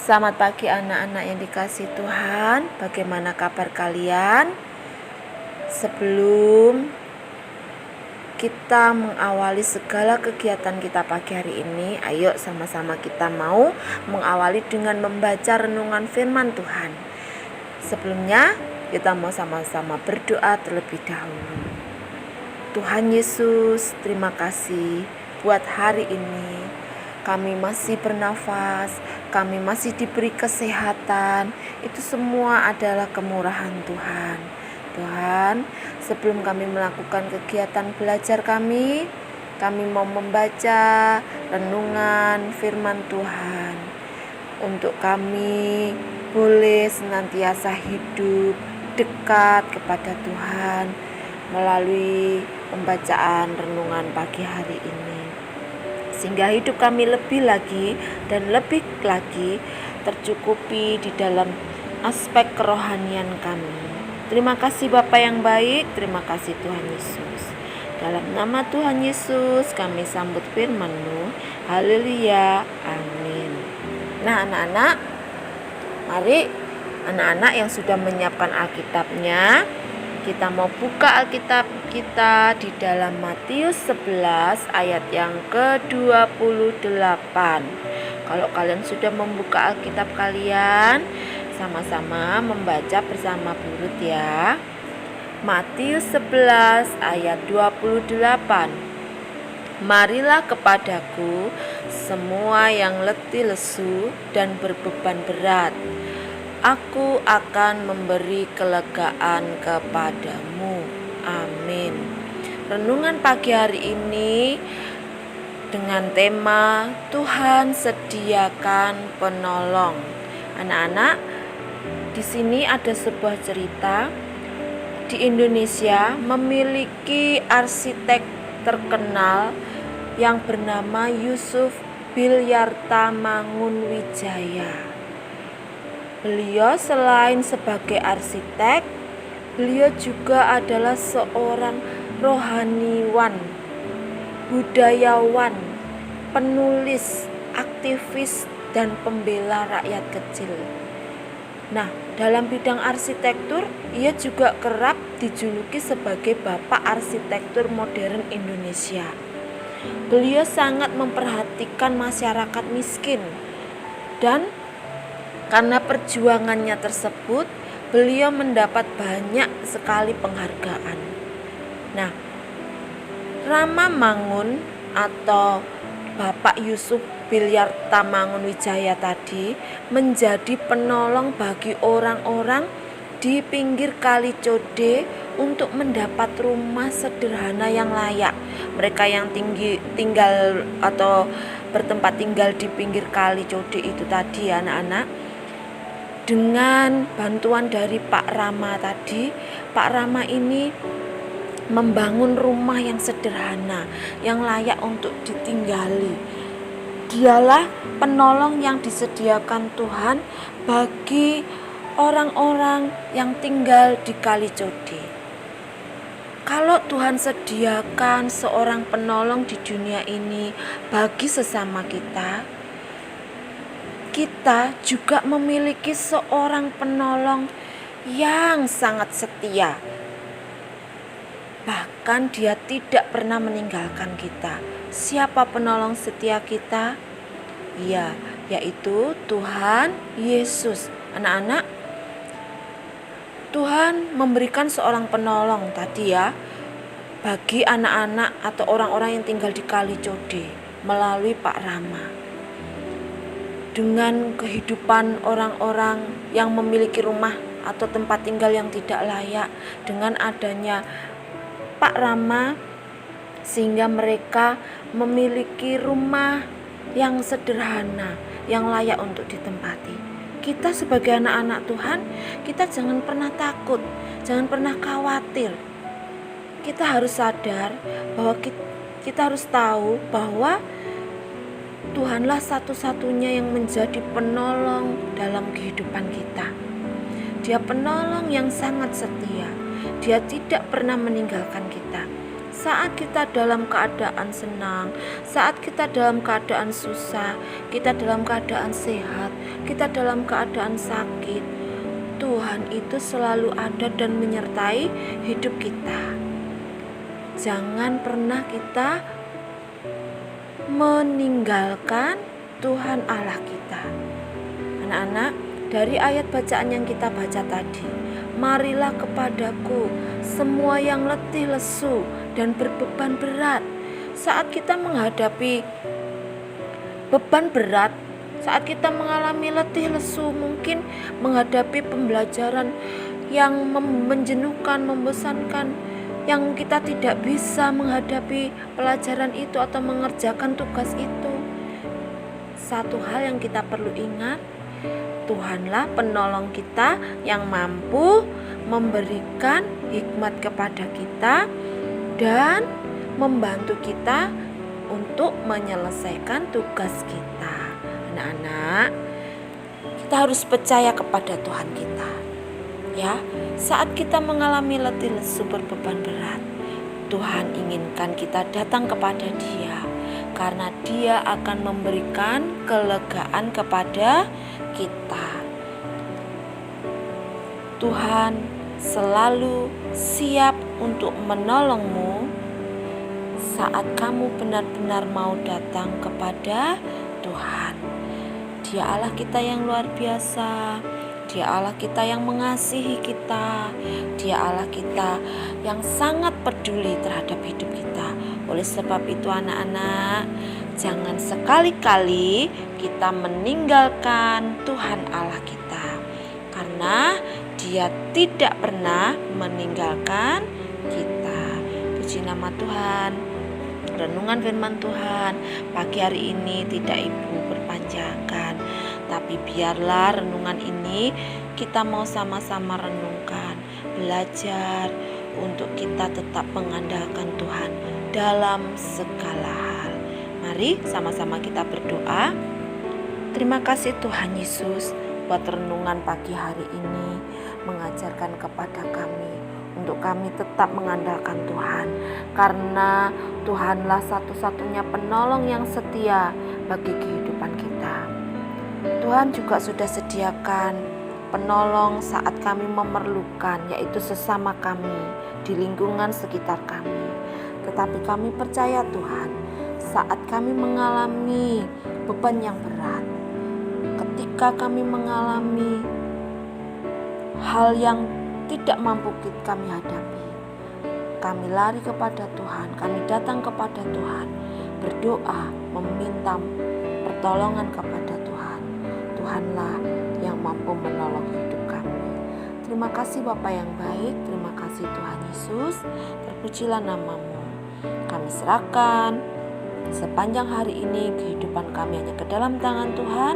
Selamat pagi anak-anak yang dikasihi Tuhan. Bagaimana kabar kalian? Sebelum kita mengawali segala kegiatan kita pagi hari ini, ayo sama-sama kita mau mengawali dengan membaca renungan firman Tuhan. Sebelumnya kita mau sama-sama berdoa terlebih dahulu. Tuhan Yesus, terima kasih buat hari ini. Kami masih bernafas, kami masih diberi kesehatan. Itu semua adalah kemurahan Tuhan. Tuhan, sebelum kami melakukan kegiatan belajar kami mau membaca renungan firman Tuhan. Untuk kami boleh senantiasa hidup dekat kepada Tuhan melalui pembacaan renungan pagi hari ini. Sehingga hidup kami lebih lagi dan lebih lagi tercukupi di dalam aspek kerohanian kami. Terima kasih Bapa yang baik, terima kasih Tuhan Yesus. Dalam nama Tuhan Yesus kami sambut firman-Mu. Haleluya, amin. Nah anak-anak, mari anak-anak yang sudah menyiapkan Alkitabnya, kita mau buka Alkitab kita di dalam Matius 11 ayat yang ke-28. Kalau kalian sudah membuka Alkitab kalian, sama-sama membaca bersama Burut ya. Matius 11 ayat 28. Marilah kepadaku semua yang letih lesu dan berbeban berat, Aku akan memberi kelegaan kepadamu. Amin. Renungan pagi hari ini dengan tema Tuhan sediakan penolong. Anak-anak, di sini ada sebuah cerita. Di Indonesia memiliki arsitek terkenal yang bernama Yusuf Bilyarta Mangunwijaya. Beliau selain sebagai arsitek, beliau juga adalah seorang rohaniwan, budayawan, penulis, aktivis, dan pembela rakyat kecil. Nah, dalam bidang arsitektur, ia juga kerap dijuluki sebagai Bapak Arsitektur Modern Indonesia. Beliau sangat memperhatikan masyarakat miskin dan karena perjuangannya tersebut, beliau mendapat banyak sekali penghargaan. Nah, Rama Mangun atau Bapak Yusuf Bilyarta Mangunwijaya tadi menjadi penolong bagi orang-orang di pinggir Kali Code untuk mendapat rumah sederhana yang layak. Mereka yang tinggal atau bertempat tinggal di pinggir Kali Code itu tadi anak-anak, dengan bantuan dari Pak Rama tadi, Pak Rama ini membangun rumah yang sederhana, yang layak untuk ditinggali. Dialah penolong yang disediakan Tuhan bagi orang-orang yang tinggal di Kali Code. Kalau Tuhan sediakan seorang penolong di dunia ini bagi sesama kita juga memiliki seorang penolong yang sangat setia. Bahkan dia tidak pernah meninggalkan kita. Siapa penolong setia kita? Ya, yaitu Tuhan Yesus. Anak-anak, Tuhan memberikan seorang penolong tadi ya, bagi anak-anak atau orang-orang yang tinggal di Kali Code melalui Pak Rama. Dengan kehidupan orang-orang yang memiliki rumah atau tempat tinggal yang tidak layak, dengan adanya Pak Rama, sehingga mereka memiliki rumah yang sederhana, yang layak untuk ditempati. Kita sebagai anak-anak Tuhan, kita jangan pernah takut, jangan pernah khawatir. Kita harus sadar bahwa kita harus tahu bahwa Tuhanlah satu-satunya yang menjadi penolong dalam kehidupan kita. Dia penolong yang sangat setia. Dia tidak pernah meninggalkan kita. Saat kita dalam keadaan senang, saat kita dalam keadaan susah, kita dalam keadaan sehat, kita dalam keadaan sakit, Tuhan itu selalu ada dan menyertai hidup kita. Jangan pernah kita meninggalkan Tuhan Allah kita. Anak-anak, dari ayat bacaan yang kita baca tadi, marilah kepadaku semua yang letih lesu dan berbeban berat. Saat kita menghadapi beban berat, saat kita mengalami letih lesu, mungkin menghadapi pembelajaran yang menjenuhkan, membosankan, yang kita tidak bisa menghadapi pelajaran itu atau mengerjakan tugas itu. Satu hal yang kita perlu ingat, Tuhanlah penolong kita yang mampu memberikan hikmat kepada kita dan membantu kita untuk menyelesaikan tugas kita. Anak-anak, kita harus percaya kepada Tuhan kita. Ya, saat kita mengalami letih lesu berbeban berat, Tuhan inginkan kita datang kepada Dia, karena Dia akan memberikan kelegaan kepada kita. Tuhan selalu siap untuk menolongmu saat kamu benar-benar mau datang kepada Tuhan. Dia Allah kita yang luar biasa. Dia Allah kita yang mengasihi kita. Dia Allah kita yang sangat peduli terhadap hidup kita. Oleh sebab itu anak-anak, jangan sekali-kali kita meninggalkan Tuhan Allah kita, karena Dia tidak pernah meninggalkan kita. Puji nama Tuhan. Renungan firman Tuhan pagi hari ini tidak Ibu perpanjangkan, tapi biarlah renungan ini kita mau sama-sama renungkan, belajar untuk kita tetap mengandalkan Tuhan dalam segala hal. Mari sama-sama kita berdoa. Terima kasih Tuhan Yesus buat renungan pagi hari ini, mengajarkan kepada kami untuk kami tetap mengandalkan Tuhan, karena Tuhanlah satu-satunya penolong yang setia bagi kehidupan kita. Tuhan juga sudah sediakan penolong saat kami memerlukan, yaitu sesama kami di lingkungan sekitar kami. Tetapi kami percaya Tuhan, saat kami mengalami beban yang berat, ketika kami mengalami hal yang tidak mampu kami hadapi, kami lari kepada Tuhan, kami datang kepada Tuhan, berdoa, meminta pertolongan kepada Tuhan. Tuhanlah yang mampu menolong hidup kami. Terima kasih Bapa yang baik, terima kasih Tuhan Yesus, terpujilah nama-Mu. Kami serahkan sepanjang hari ini kehidupan kami hanya ke dalam tangan Tuhan,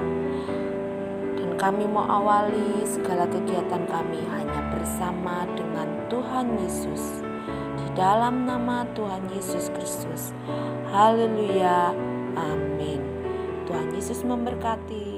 dan kami mau awali segala kegiatan kami hanya bersama dengan Tuhan Yesus. Di dalam nama Tuhan Yesus Kristus. Haleluya. Amin. Tuhan Yesus memberkati.